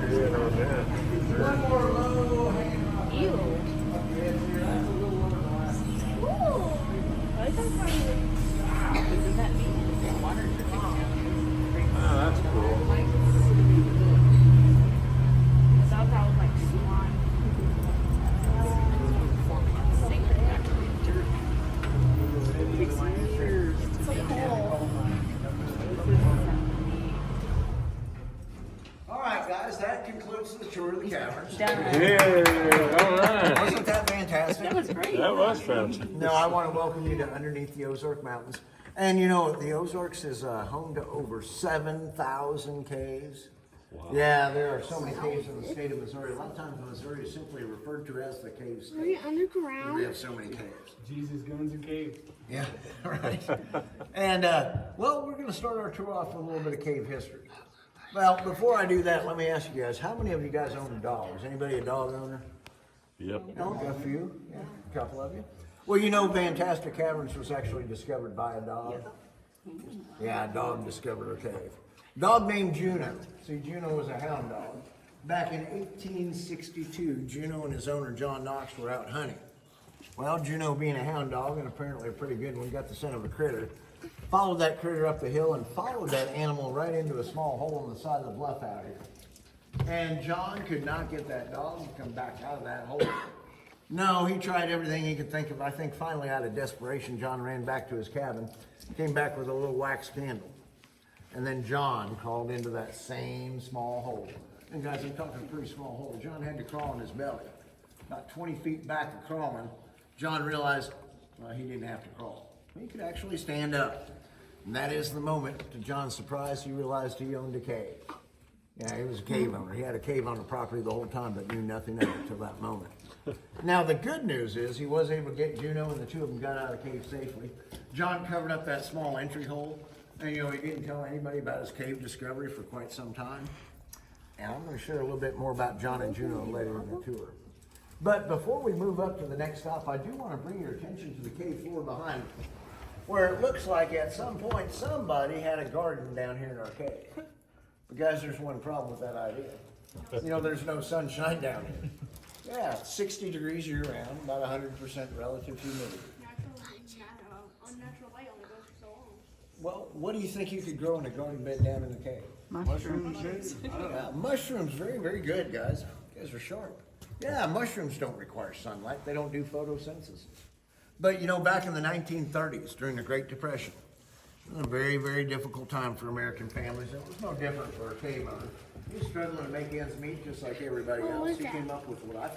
good on that. One more low hanging rock. Ew. That's a little lower than last time. Ooh. I thought probably does that mean the water dripping down? Oh, that's cool. Because I thought it was like slime. Forming a sacred actually dirt. It's so cool. All right, guys, that concludes the tour of the caverns. Done. Yeah, all right. Wasn't that fantastic? That was great. That was fancy. No, I want to welcome you to underneath the Ozark Mountains. And you know, the Ozarks is home to over 7,000 caves. Wow. Yeah, there are so many caves in the state of Missouri. A lot of times Missouri is simply referred to as the cave state. Are we underground? We have so many caves. Jesus, guns, and caves. Yeah, right. And, well, we're going to start our tour off with a little bit of cave history. Well, before I do that, let me ask you guys, how many of you guys own a dog? Is anybody a dog owner? Yep. No, a few, yeah, a couple of you. Well, you know, Fantastic Caverns was actually discovered by a dog. Yeah, a dog discovered a cave. Dog named Juno. See, Juno was a hound dog. Back in 1862, Juno and his owner, John Knox, were out hunting. Well, Juno, being a hound dog, and apparently a pretty good one, got the scent of a critter, followed that critter up the hill and followed that animal right into a small hole in the side of the bluff out here. And John could not get that dog to come back out of that hole. No, he tried everything he could think of. I think finally out of desperation, John ran back to his cabin, came back with a little wax candle. And then John crawled into that same small hole. And guys, I'm talking a pretty small hole. John had to crawl on his belly. About 20 feet back of crawling, John realized, well, he didn't have to crawl. He could actually stand up. And that is the moment, to John's surprise, he realized he owned a cave. Yeah, he was a cave owner. He had a cave on the property the whole time, but knew nothing of it until that moment. Now, the good news is he was able to get Juno, and the two of them got out of the cave safely. John covered up that small entry hole, and you know, he didn't tell anybody about his cave discovery for quite some time. And I'm going to share a little bit more about John and Juno later in the tour. But before we move up to the next stop, I do want to bring your attention to the cave floor behind me, where it looks like at some point somebody had a garden down here in our cave. But guys, there's one problem with that idea. You know, there's no sunshine down here. Yeah, it's 60 degrees year round, about 100% relative humidity. Unnatural light only goes for so long. Well, what do you think you could grow in a garden bed down in the cave? Mushrooms. Yeah, mushrooms, very, very good, guys. You guys are sharp. Yeah, mushrooms don't require sunlight. They don't do photosynthesis. But, you know, back in the 1930s, during the Great Depression, it was a very, very difficult time for American families. It was no different for a cave owner. He was struggling to make ends meet just like everybody else. He came up with what I